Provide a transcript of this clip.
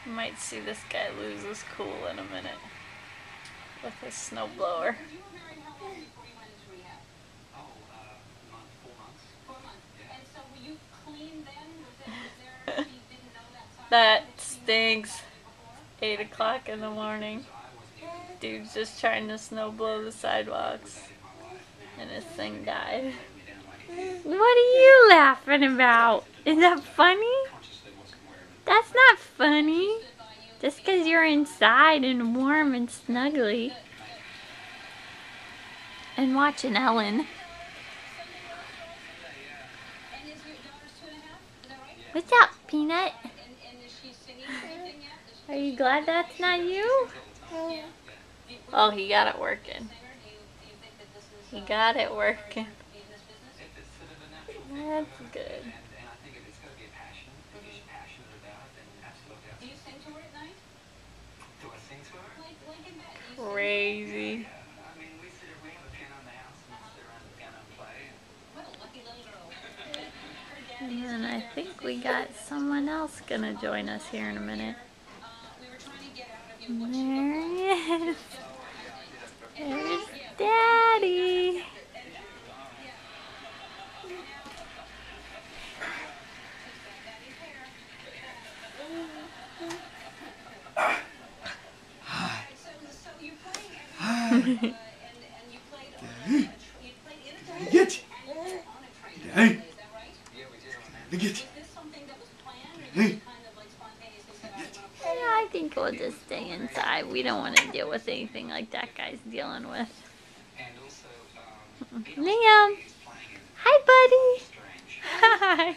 You might see this guy lose his cool in a minute with his snowblower. That stinks. 8 o'clock in the morning. Dude's just trying to snowblow the sidewalks. And his thing died. What are you laughing about? Is that funny? That's not funny. Just because you're inside and warm and snuggly. And watching Ellen. What's up, Peanut? Are you glad that's not you? Oh, he got it working. He got it working. That's good. Crazy. And I think we got someone else gonna join us here in a minute. There he is. There's Daddy. Get! Hey! Get! Hey! Yeah, I think we'll just stay inside. We don't want to deal with anything like that guy's dealing with. Liam! Hi, buddy! Hi!